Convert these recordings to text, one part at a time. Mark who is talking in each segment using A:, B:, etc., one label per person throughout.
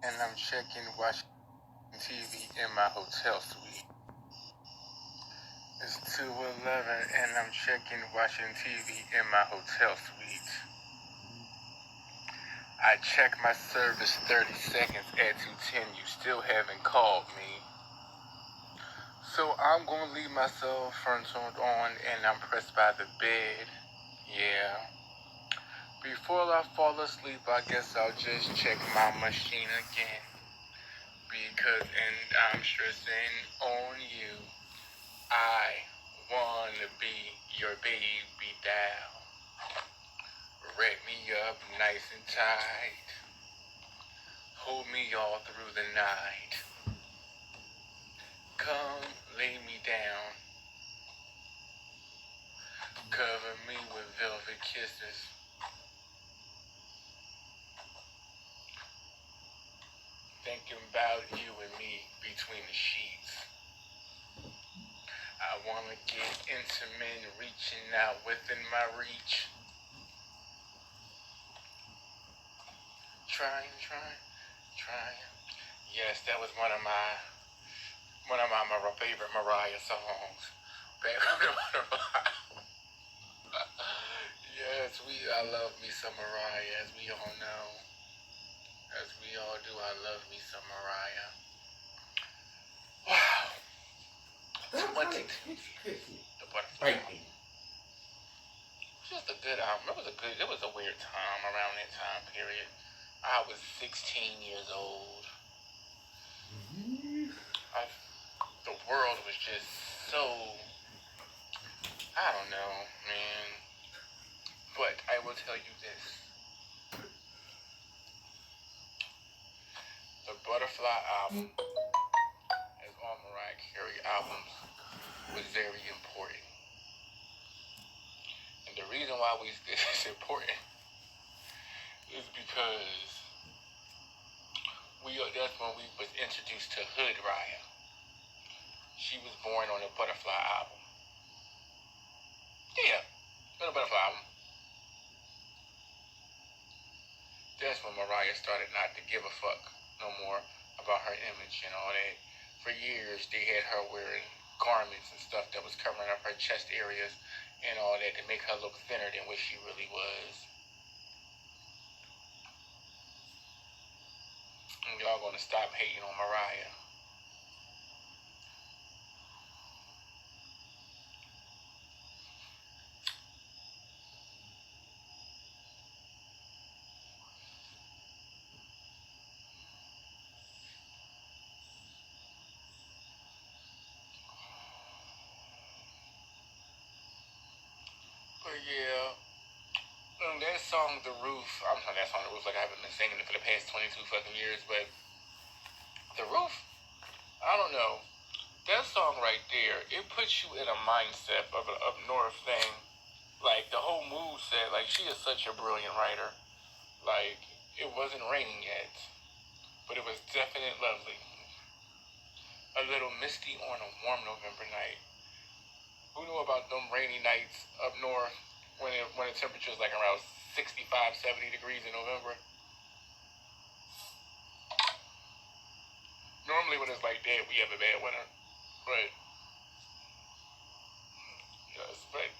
A: and I'm checking watching TV in my hotel suite. It's 2:11 and I'm checking watching TV in my hotel suite. I check my service 30 seconds at 2:10. You still haven't called me. So I'm gonna leave my cell phone turned on and I'm pressed by the bed. Yeah. Before I fall asleep, I guess I'll just check my machine again. Because I'm stressing on you. I wanna be your baby doll. Wrap me up nice and tight. Hold me all through the night. Come lay me down. Cover me with velvet kisses. Thinking about you and me between the sheets. I wanna get intimate, reaching out within my reach. Trying. Yes, that was one of my favorite Mariah songs. Yes, I love me some Mariah, as we all know. As we all do, I love me some Mariah. Wow. 22. The Butterfly. Just a good album. It was a weird time around that time period. I was 16 years old. The world was just so, I don't know, man. But I will tell you this. The Butterfly album, as all Mariah Carey albums, was very important. And the reason why this is important is because that's when we was introduced to Hood Raya. She was born on the Butterfly album. Yeah, on the Butterfly album. That's when Mariah started not to give a fuck no more about her image and all that. For years, they had her wearing garments and stuff that was covering up her chest areas and all that to make her look thinner than what she really was. And y'all gonna stop hating on Mariah. But yeah, that song, The Roof, I'm sorry, that song, The Roof, like I haven't been singing it for the past 22 fucking years, but The Roof, I don't know. That song right there, it puts you in a mindset of an up north thing. Like, the whole mood set, like, she is such a brilliant writer. Like, it wasn't raining yet, but it was definitely lovely. A little misty on a warm November night. Who knew about them rainy nights up north when the temperature is like around 65, 70 degrees in November? Normally when it's like that, we have a bad winter. But, yes, but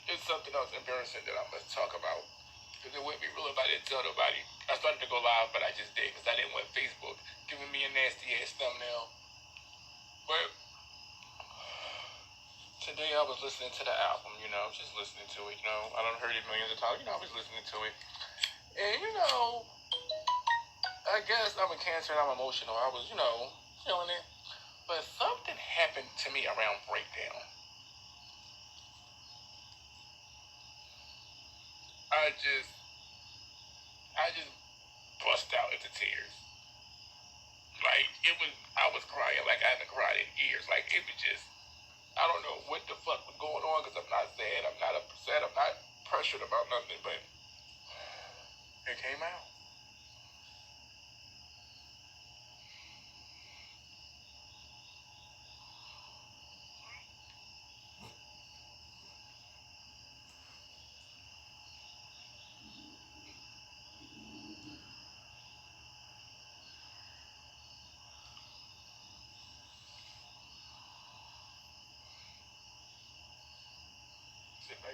A: it's something else embarrassing that I must talk about. Because it wouldn't be real if I didn't tell nobody. I started to go live, but I just did because I didn't want Facebook giving me a nasty ass thumbnail. But today I was listening to the album, just listening to it, I done heard it millions of times, I was listening to it. And, I guess I'm a Cancer and I'm emotional. I was, feeling it. But something happened to me around breakdown. I just bust out into tears. Like, I was crying like I haven't cried in years. Like, it was just, I don't know what the fuck was going on because I'm not sad, I'm not upset, I'm not pressured about nothing, but it came out.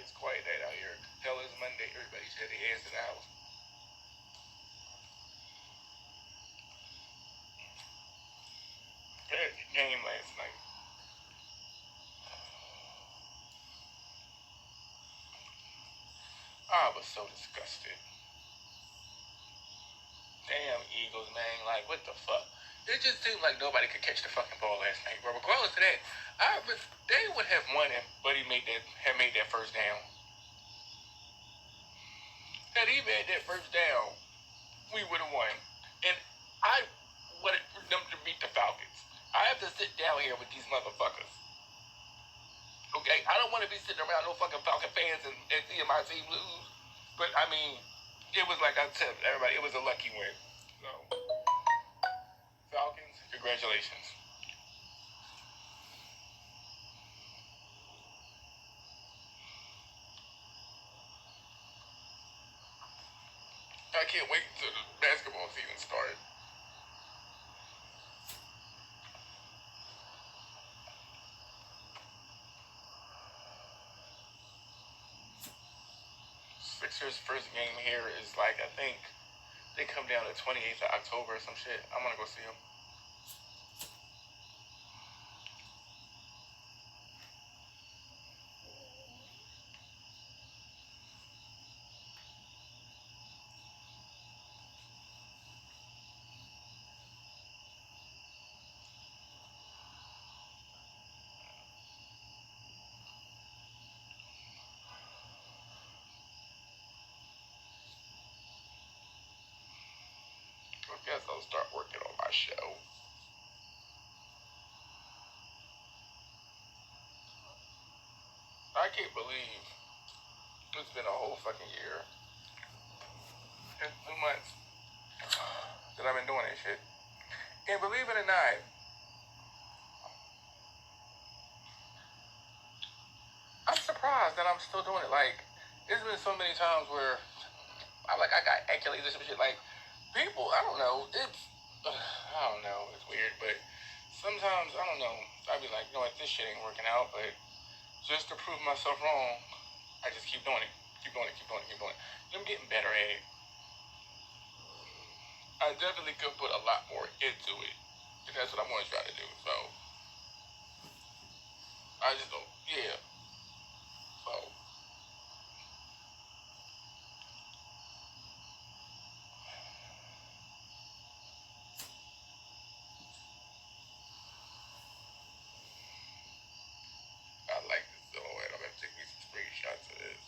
A: It's quiet night out here. Hell is Monday. Everybody said they ass in the house. That game last night. I was so disgusted. Damn Eagles, man. Like, what the fuck? It just seemed like nobody could catch the fucking ball last night. But regardless of that, they would have won if Buddy had made that first down. Had he made that first down, we would have won. And I wanted them to beat the Falcons. I have to sit down here with these motherfuckers. Okay? I don't want to be sitting around no fucking Falcon fans and seeing my team lose. But, I mean, it was like I said, everybody, it was a lucky win. So, Falcons, congratulations. I can't wait until the basketball season starts. Sixers' first game here is like, I think they come down the 28th of October or some shit. I'm gonna go see them. I guess I'll start working on my show. I can't believe it's been a whole fucking year and 2 months that I've been doing this shit. And believe it or not, I'm surprised that I'm still doing it. Like, there's been so many times where I got accolades and some shit. Like, people, I don't know. I don't know. It's weird, but sometimes, I don't know. I'd be like, you know what, this shit ain't working out, but just to prove myself wrong, I just keep doing it. Keep doing it, keep doing it, keep doing it. I'm getting better at it. I definitely could put a lot more into it. And that's what I'm going to try to do. So, I just don't, yeah. So, I like this silhouette. I'm going to take me some screenshots of this.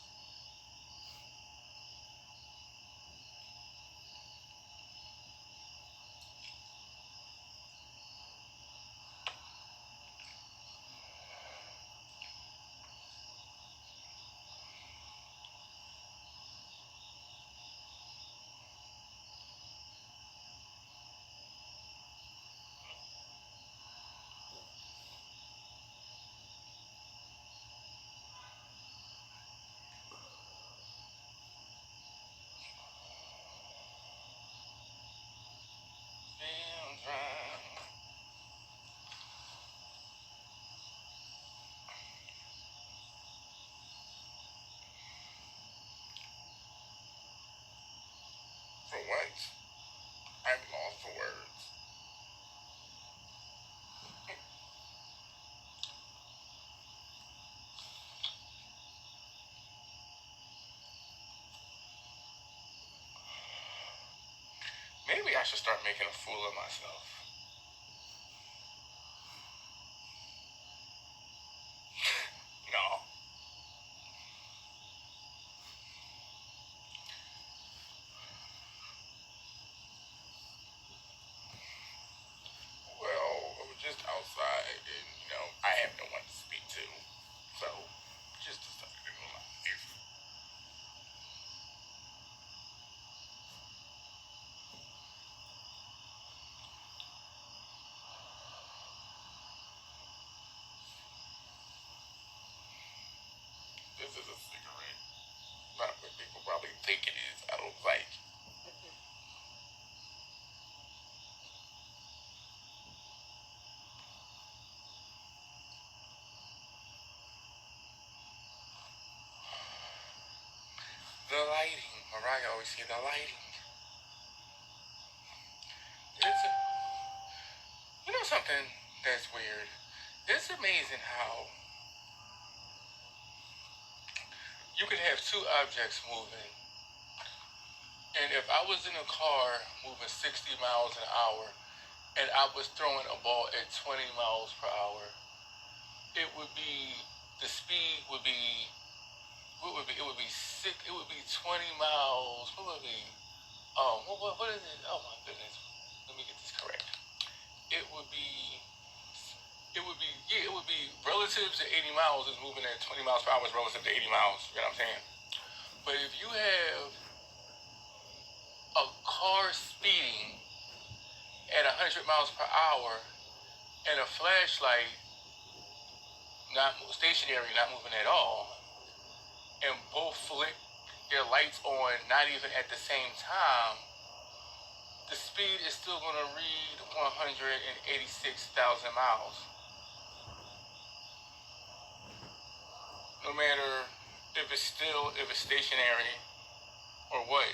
A: Damn, trying. For once, I'm lost for words. Maybe I should start making a fool of myself. No. Well, I was just outside and, I have no one to speak to. So, just decided to go live. This is a cigarette. Not what people probably think it is. I don't like. I always see the lighting. It's you know something that's weird. It's amazing how you can have two objects moving, and if I was in a car moving 60 miles an hour, and I was throwing a ball at 20 miles per hour, it would be the speed would be what would be it would be sick. It would be 20 miles. What would it be? What is it? Oh my goodness. Let me get this correct. It would be it would be relative to 80 miles is moving at 20 miles per hour is relative to 80 miles. You know what I'm saying? But if you have a car speeding at 100 miles per hour and a flashlight not stationary, not moving at all, and both flick their lights on not even at the same time, the speed is still going to read 186,000 miles. No matter if it's stationary or what,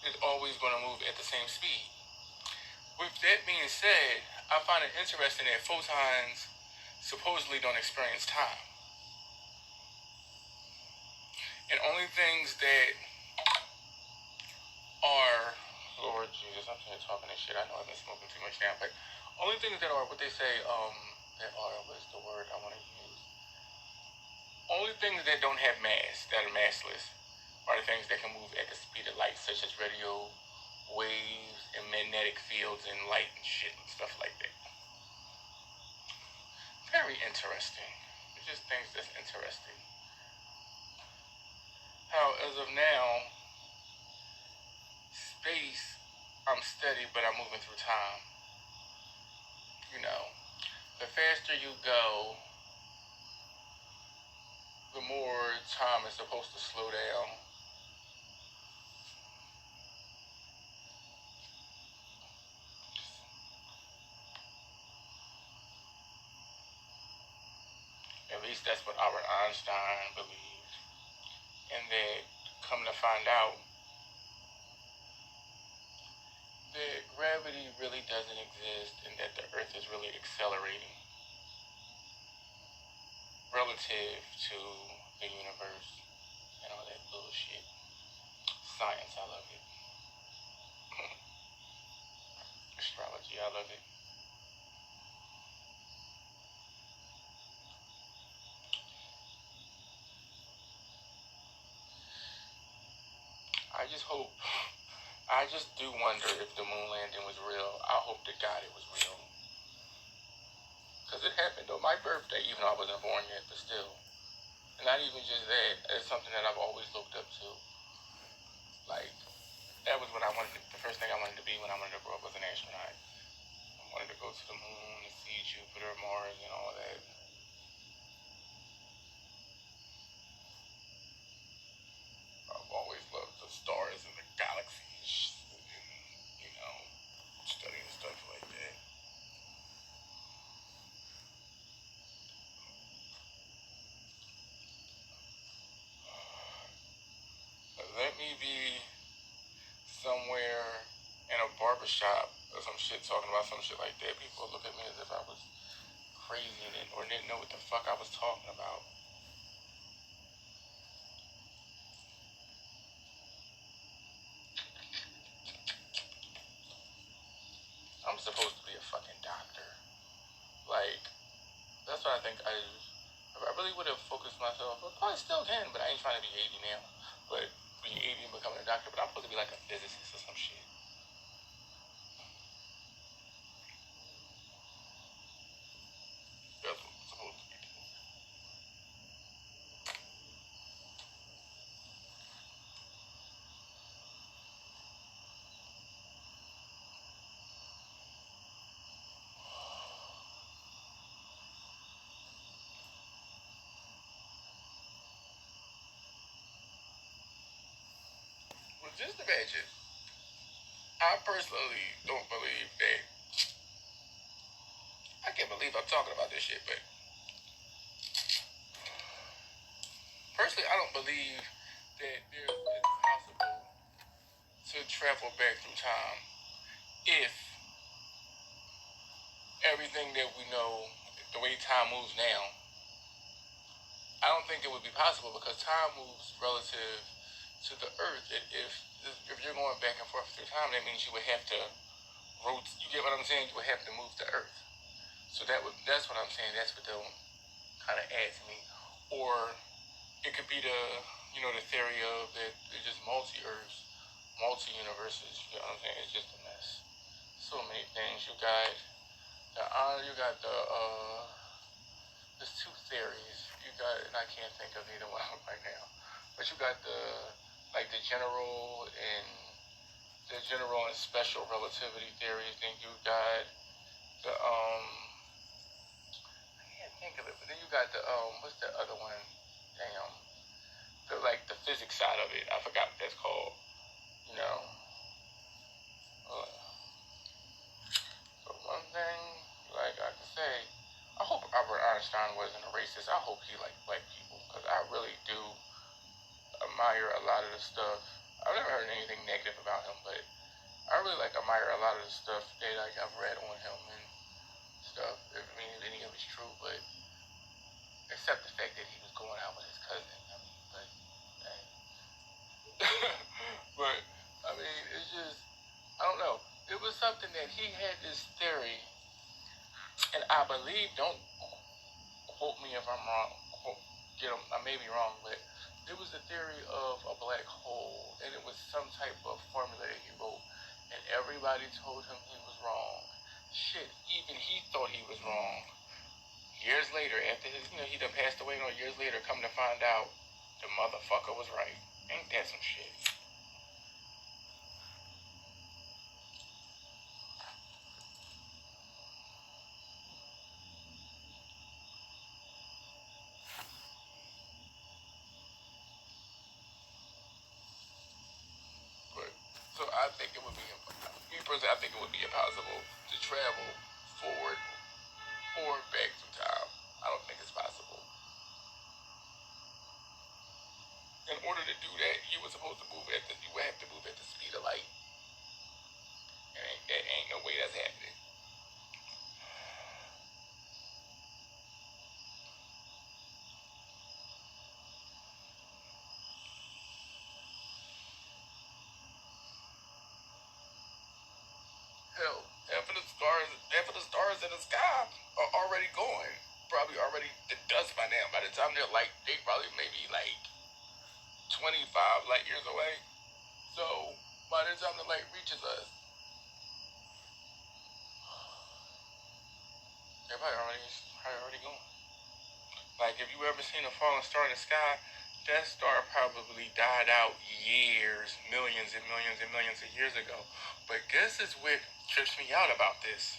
A: it's always going to move at the same speed. With that being said, I find it interesting that photons supposedly don't experience time. And only things that are, Lord Jesus, I'm here talking this shit. I know I've been smoking too much now, but only things that are what they say, that are, what's the word I want to use? Only things that don't have mass, that are massless, are the things that can move at the speed of light, such as radio waves and magnetic fields and light and shit and stuff like that. Very interesting. It's just things that's interesting. How, as of now, space, I'm steady, but I'm moving through time. You know, the faster you go, the more time is supposed to slow down. At least that's what Albert Einstein believed. And that, come to find out, that gravity really doesn't exist and that the Earth is really accelerating relative to the universe and all that bullshit. Science, I love it. Astrology, I love it. I just do wonder if the moon landing was real. I hope to God it was real. Because it happened on my birthday, even though I wasn't born yet, but still. And not even just that, it's something that I've always looked up to. Like, that was what I wanted the first thing I wanted to be when I wanted to grow up was an astronaut. I wanted to go to the moon and see Jupiter, Mars, and all that. I've always loved the stars and the galaxies, and, you know, studying stuff like that. Let me be somewhere in a barbershop or some shit talking about some shit like that. People look at me as if I was crazy or didn't know what the fuck I was talking about. I'm supposed to be a fucking doctor. Like, that's what I think if I really would have focused myself, I probably still can, but I ain't trying to be 80 now. But being 80 and becoming a doctor, but I'm supposed to be like a physicist or some shit. That's what I'm supposed to be. Well, just imagine. I personally don't believe that. I can't believe I'm talking about this shit, but personally, I don't believe that it's possible to travel back through time if everything that we know, the way time moves now, I don't think it would be possible because time moves relative to the Earth. If you're going back and forth through time, that means you would have to rotate. You get what I'm saying? You would have to move the Earth. So that's what I'm saying. That's what they'll kind of add to me. Or it could be the theory of that there's just multi-Earths, multi-universes. You know what I'm saying? It's just a mess. So many things. There's two theories. You got, and I can't think of either one right now. But you got the general and special relativity theories. Then you got I can't think of it. But then you got what's the other one? Damn. The physics side of it. I forgot what that's called. You know. Uh, so one thing, like I could say, I hope Albert Einstein wasn't a racist. I hope he liked black people because I really do admire a lot of the stuff. I've never heard anything negative about him, but I really admire a lot of the stuff that I've read on him and stuff. I mean, if any of it's true, but except the fact that he was going out with his cousin. I mean, but hey. But I mean, it's just I don't know. It was something that he had this theory, and I believe. Don't quote me if I'm wrong. I may be wrong, but there was a theory of a black hole, and it was some type of formula that he wrote, and everybody told him he was wrong. Shit, even he thought he was wrong. Years later, after he done passed away, years later, come to find out, the motherfucker was right. Ain't that some shit? But so I think it would be, me personally, I think it would be impossible to travel forward or back through time. I don't think it's possible. In order to do that, you were supposed to you would have to move at the speed of light. And that ain't no way that's happening. Hell, half of the stars in the sky are already gone. Probably already the dust by now. By the time they probably maybe like 25 light years away. So by the time the light reaches us, they're probably gone. Like if you ever seen a falling star in the sky, that star probably died out millions and millions and millions of years ago. But guess is what trips me out about this.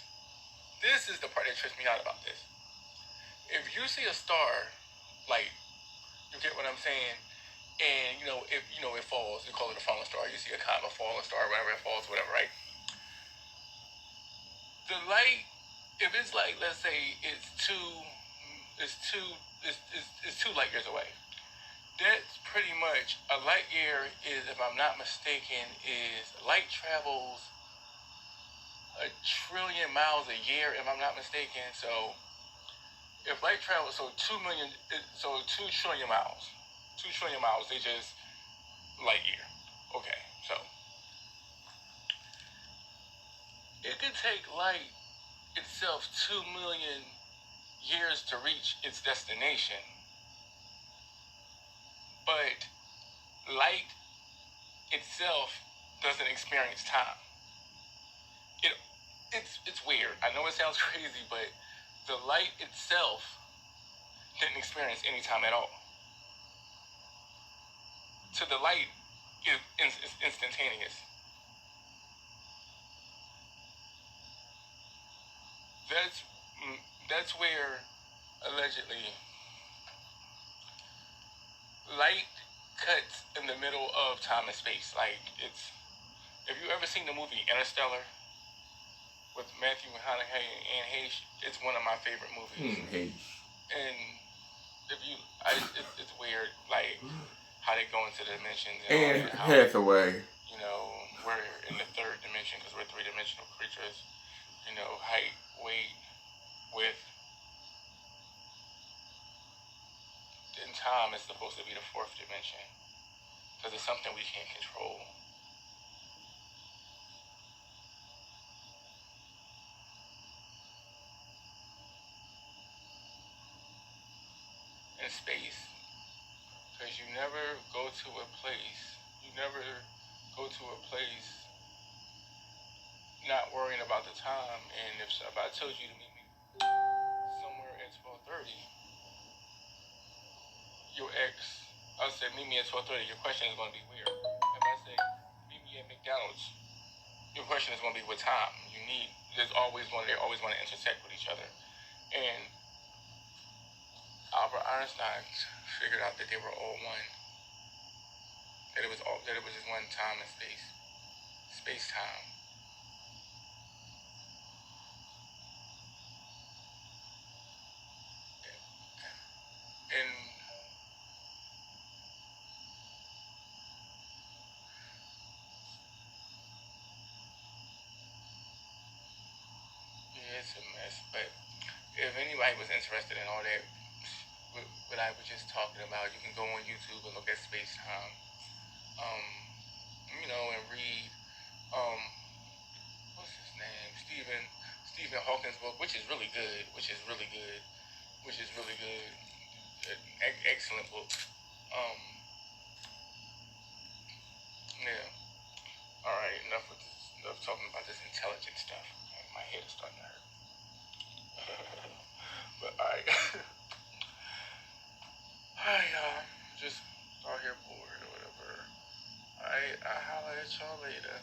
A: This is the part that trips me out about this. If you see a star, like you get what I'm saying, and if it falls, you call it a falling star. You see a comet falling star, whatever it falls, whatever, right? The light, if it's like, let's say it's 2 light years away. That's pretty much a light year is, if I'm not mistaken, is light travels 1,000,000,000,000 miles a year, if I'm not mistaken. So if light travels, so 2 miles, 2 trillion miles, they just light year. Okay, so it could take light itself 2 million years to reach its destination, but light itself doesn't experience time. It's weird. I know it sounds crazy, but the light itself didn't experience any time at all. To the light, it's instantaneous. That's that's where allegedly light cuts in the middle of time and space. Like it's, if you ever seen the movie Interstellar with Matthew McConaughey and Anne Heche, it's one of my favorite movies. And if you, it's weird, like how they go into the dimensions. And
B: Anne Hathaway.
A: You know, we're in the third dimension because we're three-dimensional creatures. You know, height, weight, width, and time is supposed to be the fourth dimension because it's something we can't control. In space, because you never go to a place, not worrying about the time. And if I told you to meet me somewhere at 12:30, your ex, I said meet me at 12:30. Your question is going to be where. If I say meet me at McDonald's, your question is going to be what time. They always want to intersect with each other. And Albert Einstein figured out that they were all one. That it was just one time and space time. And yeah, it's a mess. But if anybody was interested in all that, what I was just talking about, you can go on YouTube and look at space time. Um, and read um, what's his name, Stephen Hawking's book, which is really good. Excellent book. Um, yeah. All right. Enough talking about this intelligent stuff. My head is starting to hurt. But alright. Alright, y'all. Just out here bored or whatever. Alright, I'll holler at y'all later.